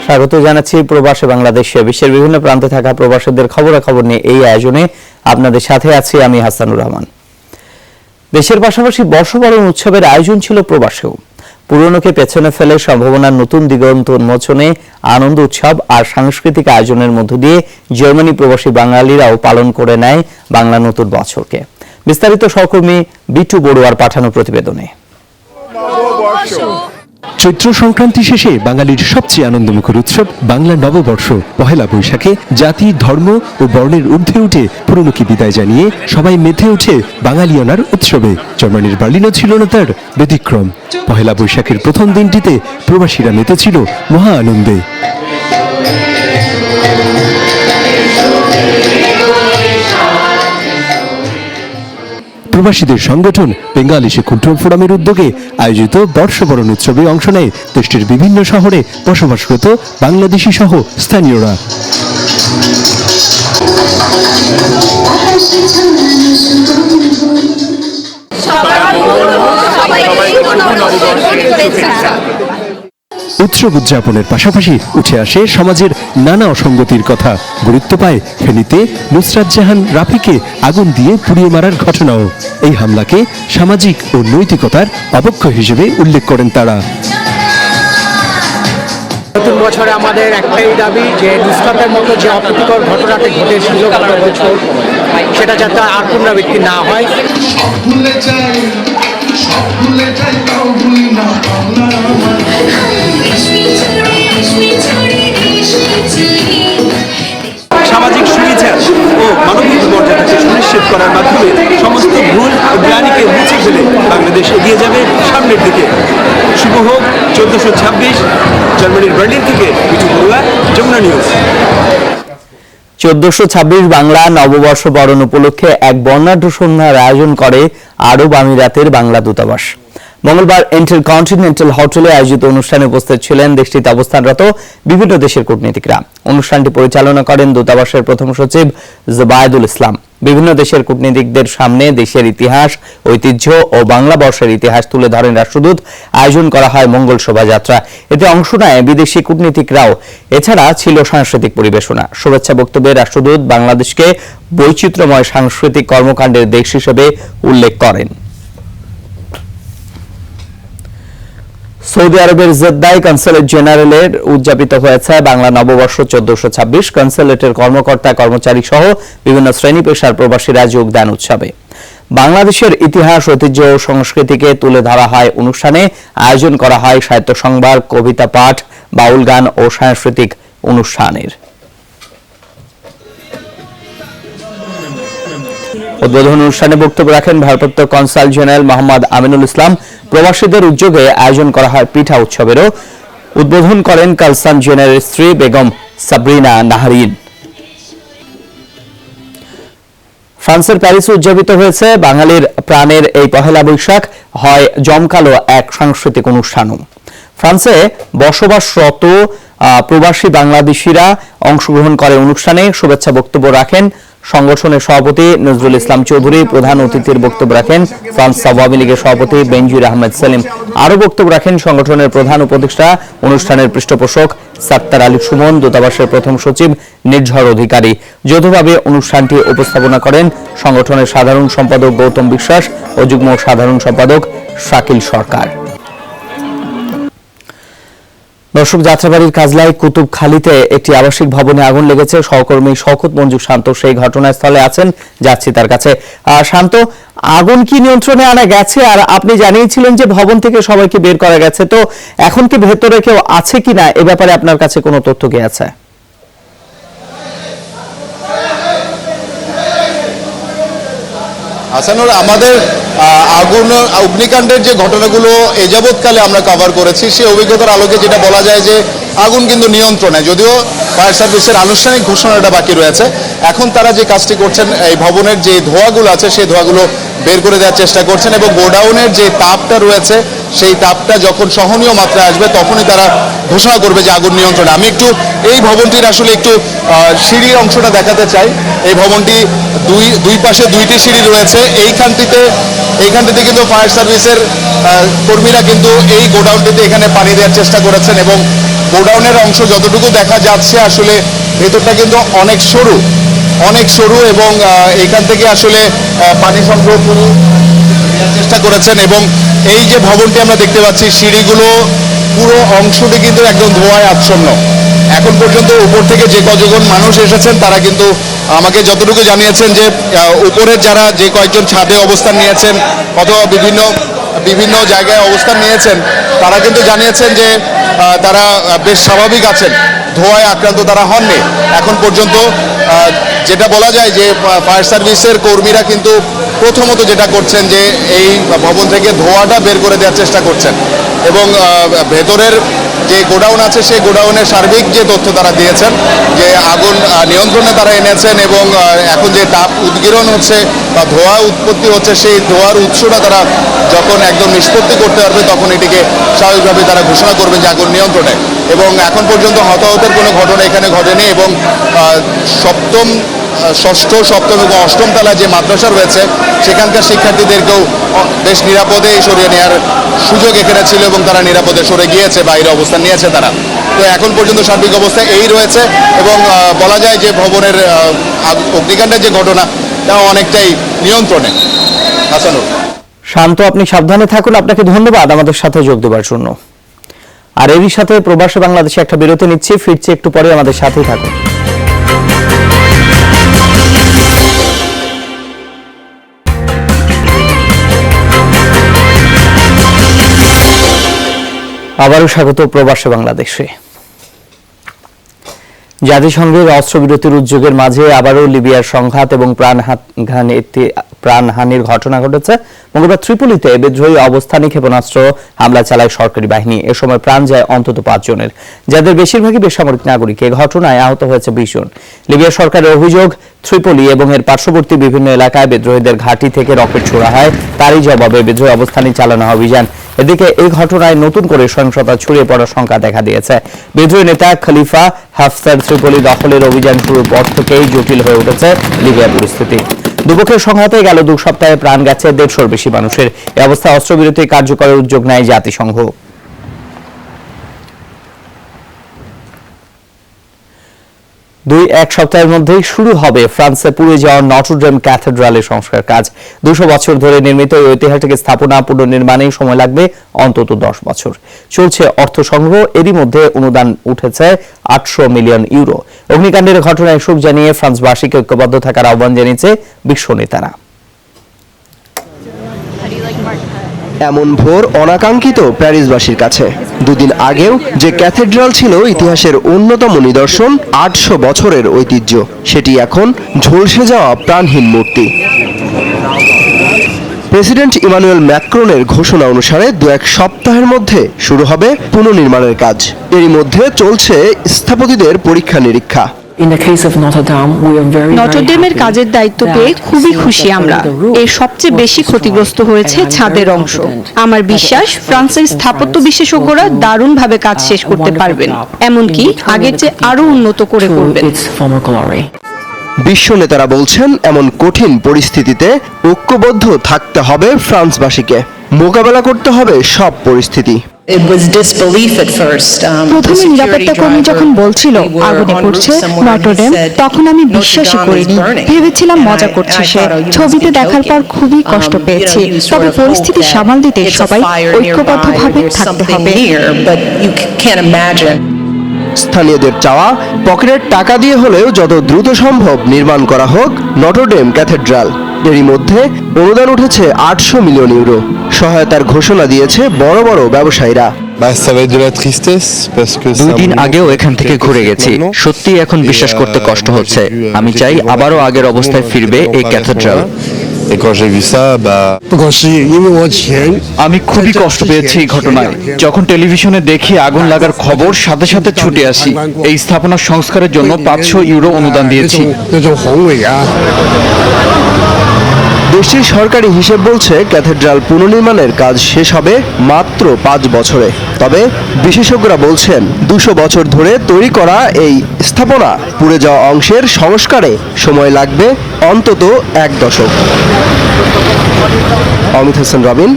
স্বাগত জানাচ্ছি প্রবাসী বাংলাদেশে বিশ্বের বিভিন্ন প্রান্তে থাকা প্রবাসীদের খবরাখবর নিয়ে এই আয়োজনে আপনাদের সাথে আছি আমি হাসানুর রহমান। দেশের পাশাপাশি বর্ষবরণ উৎসবের আয়োজন ছিল প্রবাসেও। পুরনোকে পেছনে ফেলে সম্ভাবনার নতুন দিগন্ত উন্মোচনে আনন্দ উৎসব আর সাংস্কৃতিক আয়োজনের মধ্য দিয়ে জার্মানি প্রবাসী বাঙালিরাও পালন করে নেয় বাংলা নতুন বছরকে। বিস্তারিত সহকর্মী বিটু বড়ুয়ার পাঠানো প্রতিবেদনে। চৈত্র সংক্রান্তি শেষে বাঙালির সবচেয়ে আনন্দমুখর উৎসব বাংলা নববর্ষ। পহেলা বৈশাখে জাতি, ধর্ম ও বর্ণের ঊর্ধ্বে উঠে পুরনোকে বিদায় জানিয়ে সবাই মেতে ওঠে বাঙালিয়ানার উৎসবে। জার্মানির বার্লিনও ছিল না তার ব্যতিক্রম। পহেলা বৈশাখের প্রথম দিনটিতে প্রবাসীরা মেতেছিল মহা আনন্দে। প্রবাসীদের সংগঠন বেঙ্গালি কন্ট্রোল ফোরামের উদ্যোগে আয়োজিত বর্ষবরণ উৎসবে অংশ নেয় দেশটির বিভিন্ন শহরে বসবাসরত বাংলাদেশি সহ স্থানীয়রা। উৎসব উদযাপনের পাশাপাশি উঠে আসে সমাজের নানা অসঙ্গতির কথা। গুরুত্ব পায় ফেনীতে নুসরাত জাহান রাফিকে আগুন দিয়ে পুড়িয়ে মারার ঘটনাও। এই হামলাকে সামাজিক ও নৈতিকতার অবক্ষয় হিসেবে উল্লেখ করেন তারা। নতুন বছরে আমাদের একটাই দাবি যে নুসরাতের মতো যে অপ্রীতিকর ঘটনাটি ঘটেছিল গত বছর সেটা যাতে আর পুনরাবৃত্তি না হয়। সামাজিক সুবিচার ও মানবিক মর্যাদাকে সুনিশ্চিত করার মাধ্যমে সমস্ত ভুল ও গ্লানিকে মুছে ফেলে বাংলাদেশ এগিয়ে যাবে সামনের দিকে। শুভ হোক 1426। জার্মানির বার্লিন থেকে বিটু বড়ুয়া, যমুনা নিউজ। 1426 বাংলা নববর্ষ বরণ উপলক্ষে এক বর্ণাঢ্য সন্ধ্যার আয়োজন করে আরব আমিরাতের বাংলা দূতাবাস। মঙ্গলবার ইন্টারকন্টিনেন্টাল হোটেলে আয়োজিত অনুষ্ঠানে উপস্থিত ছিলেন দেশটিতে অবস্থানরত বিভিন্ন দেশের কূটনীতিকরা। অনুষ্ঠানটি পরিচালনা করেন দূতাবাসের প্রথম সচিব জুবায়েদুল ইসলাম। বিভিন্ন দেশের কূটনীতিকদের সামনে দেশের ইতিহাস, ঐতিহ্য ও বাংলা বর্ষের ইতিহাস তুলে ধরেন রাষ্ট্রদূত। আয়োজন করা হয় মঙ্গল শোভাযাত্রা। এতে অংশ নেয় বিদেশি কূটনীতিকরাও। এছাড়া ছিল সাংস্কৃতিক পরিবেশনা। শুভেচ্ছা বক্তব্যে রাষ্ট্রদূত বাংলাদেশকে বৈচিত্র্যময় সাংস্কৃতিক কর্মকাণ্ডের দেশ হিসেবে উল্লেখ করেন। সৌদি আরবের জেদ্দায় কনসুলেট জেনারেলের উদযাপিত হয়েছে বাংলা নববর্ষ 1426। কনসুলেটের কর্মকর্তা, কর্মচারী সহ বিভিন্ন শ্রেণী পেশার প্রবাসীরা যোগ দেন উৎসবে। বাংলাদেশের ইতিহাস, ঐতিহ্য ও সংস্কৃতিকে তুলে ধরা হয় অনুষ্ঠানে। আয়োজন করা হয় সাহিত্য সংবাদ, কবিতা পাঠ, বাউল গান ও সাংস্কৃতিক অনুষ্ঠানের। উদ্বোধন অনুষ্ঠানে বক্তব্য রাখেন ভারপ্রাপ্ত কনসাল জেনারেল মোহাম্মদ আমিনুল ইসলাম। প্রবাসীদের উদ্যোগে আয়োজন করা হয় পিঠা উৎসবেরও। উদ্বোধন করেন কালসান জেনারেলের স্ত্রী বেগম সাবরিনা নাহারিন। ফ্রান্সের প্যারিসে উদযাপিত হয়েছে বাঙালির প্রাণের এই পহেলা বৈশাখ। হয় জমকালো এক সাংস্কৃতিক অনুষ্ঠানও। ফ্রান্সে বসবাসরত প্রবাসী বাংলাদেশিরা অংশগ্রহণ করে অনুষ্ঠানে। শুভেচ্ছা বক্তব্য রাখেন সংগঠনের সভাপতি নজরুল ইসলাম চৌধুরী। প্রধান অতিথির বক্তব্য রাখেন ফ্রান্স আওয়ামী লীগের সভাপতি বেনজির আহমেদ সেলিম। আরও বক্তব্য রাখেন সংগঠনের প্রধান উপদেষ্টা, অনুষ্ঠানের পৃষ্ঠপোষক সাত্তার আলী সুমন, দূতাবাসের প্রথম সচিব নির্ঝর অধিকারী। যৌথভাবে অনুষ্ঠানটি উপস্থাপনা করেন সংগঠনের সাধারণ সম্পাদক গৌতম বিশ্বাস ও যুগ্ম সাধারণ সম্পাদক শাকিল সরকার। দর্শক, যাত্রাবাড়ির কাজলাই কুতুবখালীতে একটি আবাসিক ভবনে আগুন লেগেছে। সহকর্মী শওকত মঞ্জু শান্ত সেই ঘটনাস্থলে আছেন, যাচ্ছি তার কাছে। শান্ত, আগুন কি নিয়ন্ত্রণে আনা গেছে? আর আপনি জানিয়েছিলেন যে ভবন থেকে সবাইকে বের করা গেছে, তো এখন কি ভেতরে কেউ আছে কিনা এ ব্যাপারে আপনার কাছে কোনো তথ্য কি আছে? হাসানুর, আমাদের অগ্নিকাণ্ডের যে ঘটনাগুলো এ যাবৎকালে আমরা কভার করেছি সেই অভিজ্ঞতার আলোকে যেটা বলা যায় যে আগুন কিন্তু নিয়ন্ত্রণে, যদিও ফায়ার সার্ভিসের আনুষ্ঠানিক ঘোষণাটা বাকি রয়েছে। এখন তারা যে কাজটি করছেন, এই ভবনের যে ধোঁয়াগুলো আছে সেই ধোঁয়াগুলো বের করে দেওয়ার চেষ্টা করছেন এবং গোডাউনের যে তাপটা রয়েছে সেই তাপটা যখন সহনীয় মাত্রায় আসবে তখনই তারা ঘোষণা করবে যে আগুন নিয়ন্ত্রণে। আমি একটু এই ভবনটির আসলে একটু সিঁড়ির অংশটা দেখাতে চাই। এই ভবনটি দুই পাশে দুইটি সিঁড়ি রয়েছে। এইখানটিতে কিন্তু ফায়ার সার্ভিসের কর্মীরা কিন্তু এই গোডাউনটিতে এখানে পানি দেওয়ার চেষ্টা করেছেন এবং গোডাউনের অংশ যতটুকু দেখা যাচ্ছে আসলে ভেতরটা কিন্তু অনেক সরু এবং এখান থেকে আসলে পানি সংগ্রহ করে চেষ্টা করেছেন এবং এই যে ভবনটি আমরা দেখতে পাচ্ছি সিঁড়িগুলো পুরো অংশটি কিন্তু একদম ধোঁয়ায় আচ্ছন্ন। এখন পর্যন্ত উপর থেকে যে কতজন মানুষ এসেছেন তারা কিন্তু আমাকে যতটুকু জানিয়েছেন যে উপরের যারা যে কয়েকজন ছাদে অবস্থান নিয়েছেন অথবা বিভিন্ন জায়গায় অবস্থান নিয়েছেন তারা কিন্তু জানিয়েছেন যে তারা বেশ স্বাভাবিক আছেন, ধোঁয়ায় আক্রান্ত তারা হননি এখন পর্যন্ত। যেটা বলা যায় যে ফায়ার সার্ভিসের কর্মীরা কিন্তু প্রথমত যেটা করছেন যে এই ভবন থেকে ধোঁয়াটা বের করে দেওয়ার চেষ্টা করছেন এবং ভেতরের যে গোডাউন আছে সেই গোডাউনের সার্বিক যে তথ্য তারা দিয়েছেন যে আগুন নিয়ন্ত্রণে তারা এনেছেন এবং এখন যে তাপ উদ্গীরণ হচ্ছে বা ধোঁয়া উৎপত্তি হচ্ছে সেই ধোঁয়ার উৎসটা তারা যখন একদম নিষ্পত্তি করতে পারবে তখন এটিকে স্বাভাবিকভাবে তারা ঘোষণা করবে যে আগুন নিয়ন্ত্রণে। এবং এখন পর্যন্ত হতাহতের কোনো ঘটনা এখানে ঘটেনি এবং ষষ্ঠ, সপ্তম এবং অষ্টম তলায় যে মাদ্রাসা রয়েছে সেখানকার শিক্ষার্থীদেরকেও বেশ নিরাপদে সরিয়ে নেওয়ার সুযোগ এখানে ছিল এবং তারা নিরাপদে সরে গিয়েছে, বাইরে অবস্থান নিয়েছে তারা। তো এখন পর্যন্ত সার্বিক অবস্থা এই রয়েছে এবং বলা যায় যে ভবনের অগ্নিকাণ্ডের যে ঘটনা তা অনেকটাই নিয়ন্ত্রণে। হাসানুর শান্ত, আপনি সাবধানে থাকুন। আপনাকে ধন্যবাদ আমাদের সাথে যোগ দেওয়ার জন্য। আর এরই সাথে প্রবাসী বাংলাদেশে একটা বিরতি নিচ্ছি, ফিরছি একটু পরে, আমাদের সাথেই থাকুন। আবারও স্বাগত প্রবাসী বাংলাদেশে। জাতিসংঘের অস্ত্রবিরতির উদ্যোগের মাঝে আবারও লিবিয়ার সংঘাত এবং প্রাণহানির ঘটনা ঘটেছে। মঙ্গলবার ত্রিপোলিতে বিদ্রোহী অবস্থানে ক্ষেপণাস্ত্র হামলা চালায় সরকারি বাহিনী। এ সময় প্রাণ যায় অন্তত 5 জনের, যাদের বেশিরভাগই বেসামরিক নাগরিক। এ ঘটনায় আহত হয়েছে 20 জন। লিবিয়া সরকারের অভিযোগ, ত্রিপোলি এবং এর পার্শ্ববর্তী বিভিন্ন এলাকায় বিদ্রোহীদের ঘাঁটি থেকে রকেট ছোড়া হয়, তারই জবাবে বিদ্রোহী অবস্থানে চালানো হয় অভিযান। এদিকে এই ঘটনায় নতুন করে সহিংসতা ছড়িয়ে পড়ার শঙ্কা দেখা দিয়েছে। বিদ্রোহী নেতা খলিফা হাফতার ত্রিপোলি দখলের অভিযান শুরুর পর থেকেই জটিল হয়ে উঠেছে লিবিয়ার পরিস্থিতি। দুপক্ষের সংঘাতে গেল 2 সপ্তাহে প্রাণ গেছে 150-র বেশি মানুষের। এই অবস্থায় অস্ত্রবিরতি কার্যকরের উদ্যোগ নেয় জাতিসংঘ। এক সপ্তাহের মধ্যেই শুরু হবে ফ্রান্সে পুড়ে যাওয়া নটরডেম ক্যাথেড্রালের সংস্কার কাজ। 200 বছর ধরে নির্মিত এই ঐতিহাসিক স্থাপনা পুনর্নির্মাণে সময় লাগবে অন্তত 10 বছর। চলছে অর্থ সংগ্রহ, এরই মধ্যে অনুদান উঠেছে 800 মিলিয়ন ইউরো। অগ্নিকাণ্ডের ঘটনায় শোক জানিয়ে ফ্রান্সবাসীকে ঐক্যবদ্ধ থাকার আহ্বান জানিয়েছে বিশ্ব নেতারা। এমন ভোর অনাকাঙ্ক্ষিত প্যারিসবাসীর কাছে। দুদিন আগেও যে ক্যাথেড্রাল ছিল ইতিহাসের অন্যতম নিদর্শন, 800 বছরের ঐতিহ্য, সেটি এখন ঝলসে যাওয়া প্রাণহীন মূর্তি। প্রেসিডেন্ট ইমানুয়েল ম্যাক্রনের ঘোষণা অনুসারে 2-1 সপ্তাহের মধ্যে শুরু হবে পুনর্নির্মাণের কাজ। এরই মধ্যে চলছে স্থপতিদের পরীক্ষা নিরীক্ষা। নটরডেমের কাজের দায়িত্ব পেয়ে খুবই খুশি আমরা। এর সবচেয়ে বেশি ক্ষতিগ্রস্ত হয়েছে ছাদের অংশ। আমার বিশ্বাস ফ্রান্সের স্থাপত্য বিশেষজ্ঞরা দারুণভাবে কাজ শেষ করতে পারবেন, এমনকি আগের চেয়ে আরো উন্নত করে করবেন। বিশ্ব নেতারা বলছেন এমন কঠিন পরিস্থিতিতে ঐক্যবদ্ধ থাকতে হবে ফ্রান্সবাসীকে। মোকাবেলা করতে হবে সব পরিস্থিতি। প্রথমে নিরাপত্তা কর্মী যখন বলছিল আগুনে পড়ছে নটরডেম, তখন আমি বিশ্বাসই করিনি, ভেবেছিলাম মজা করছে সে। ছবিতে দেখার পর খুবই কষ্ট পেয়েছি। তবে পরিস্থিতি সামাল দিতে সবাই ঐক্যবদ্ধভাবে থাকতে হবে। স্থানীয়দের চাওয়া, পকেটের টাকা দিয়ে হলেও যত দ্রুত সম্ভব নির্মাণ করা হোক নটরডেম ক্যাথেড্রাল। এরই মধ্যে অনুদান উঠেছে 800 মিলিয়ন ইউরো। সহায়তার ঘোষণা দিয়েছে বড় বড় ব্যবসায়ীরা। 2 দিন আগেও এখান থেকে ঘুরে গেছি, সত্যি এখন বিশ্বাস করতে কষ্ট হচ্ছে। আমি চাই আবারও আগের অবস্থায় ফিরবে এই ক্যাথেড্রাল। আমি খুবই কষ্ট পেয়েছি এই ঘটনায়। যখন টেলিভিশনে দেখি আগুন লাগার খবর, সাথে সাথে ছুটে আসি। এই স্থাপনা সংস্কারের জন্য 500 ইউরো অনুদান দিয়েছি। দেশটির সরকারি হিসেব বলছে ক্যাথেড্রাল পুনর্নির্মাণের কাজ শেষ হবে মাত্র 5 বছরে। তবে বিশেষজ্ঞরা বলছেন 200 বছর ধরে তৈরি করা এই স্থাপনা পুড়ে যাওয়া অংশের সংস্কারে সময় লাগবে অন্তত 1 দশক। অমিত হাসান রবিন,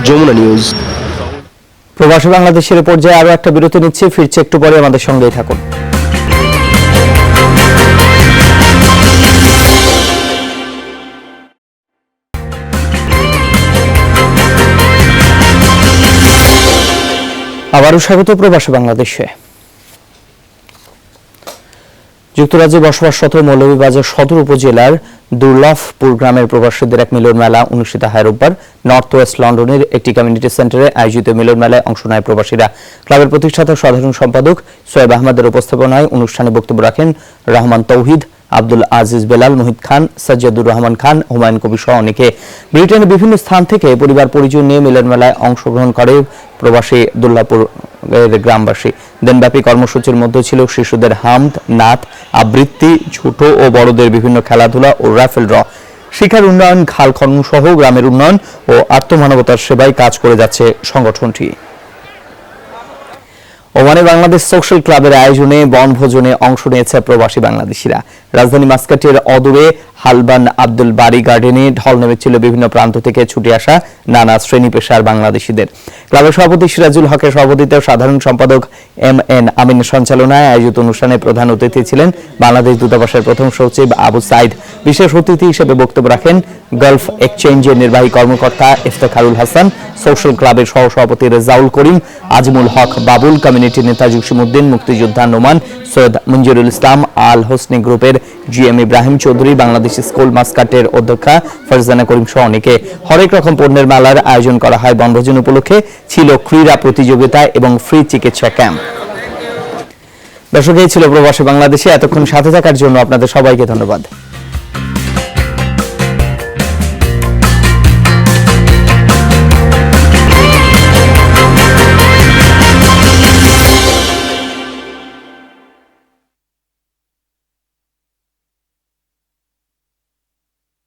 যমুনা নিউজ। প্রবাসী বাংলাদেশের পর্যায়ে আরো একটা বিরতি নিচ্ছে, ফিরছে একটু পরে, আমাদের সঙ্গেই থাকুন। আবারও স্বাগত প্রবাসী বাংলাদেশে। যুক্তরাজ্যে বসবাসরত মৌলভীবাজার সদর উপজেলার দুর্লভপুর গ্রামের প্রবাসীদের এক মিলন মেলা অনুষ্ঠিত হয় রোববার নর্থ ওয়েস্ট লন্ডনের একটি কমিউনিটি সেন্টারে আয়োজিত মিলন মেলায় অংশ নেয় প্রবাসীরা। ক্লাবের প্রতিষ্ঠাতা সাধারণ সম্পাদক সোয়েব আহমদের উপস্থাপনায় অনুষ্ঠানে বক্তব্য রাখেন রহমান তৌহিদ, আব্দুল আজিজ বেলাল, মুহিত খান, সাজ্জাদুর রহমান খান, হুমায়ুন কবির সহ অনেকে। ব্রিটেনের বিভিন্ন স্থান থেকে পরিবার পরিজন নিয়ে মিলন মেলায় অংশগ্রহণ করে প্রবাসী দুর্লভপুর গ্রামবাসী। দিনব্যাপী কর্মসূচির মধ্যে ছিল শিশুদের হামদ, নাত, আবৃত্তি, ছোট ও বড়দের বিভিন্ন খেলাধুলা ও রাফেল ড্র। শিক্ষার উন্নয়ন, খাল খনন সহ গ্রামের উন্নয়ন ও আত্মমানবতার সেবায় কাজ করে যাচ্ছে সংগঠনটি। ওমানে বাংলাদেশ সোশ্যাল ক্লাবের আয়োজনে বনভোজনে অংশ নিয়েছে প্রবাসী বাংলাদেশিরা। রাজধানী মাস্কাটের অদূরে হালবান আব্দুল বারি গার্ডেনে ঢল নেমেছিল বিভিন্ন প্রান্ত থেকে ছুটে আসা নানা শ্রেণী পেশার বাংলাদেশিদের। ক্লাবের সভাপতি সিরাজুল হকের সভাপতিত্বে সাধারণ সম্পাদক এম.এন. আমিনের সঞ্চালনায় আয়োজিত অনুষ্ঠানে প্রধান অতিথি ছিলেন বাংলাদেশ দূতাবাসের প্রথম সচিব আবু সাইদ। বিশেষ অতিথি হিসেবে বক্তব্য রাখেন গালফ এক্সচেঞ্জের নির্বাহী কর্মকর্তা ইফতেখারুল হাসান, সোশ্যাল ক্লাবের সহসভাপতি রেজাউল করিম, আজমুল হক বাবুল, কমিউনিটি নেতা জসিমউদ্দিন, মুক্তিযোদ্ধা নোমান, সৈয়দ মঞ্জুরুল ইসলাম, আল হোসনি গ্রুপের জিএম ইব্রাহিম চৌধুরী, বাংলাদেশ স্কুল মাস্কাটের অধ্যক্ষা ফারজানা করিম সহ অনেকে। হরেক রকম পণ্যের মেলার আয়োজন করা হয়। বনভোজন উপলক্ষে ছিল ক্রীড়া প্রতিযোগিতা এবং ফ্রি চিকিৎসা ক্যাম্প। দর্শক, এই ছিল প্রবাসী বাংলাদেশে। এতক্ষণ সাথে থাকার জন্য আপনাদের সবাইকে ধন্যবাদ।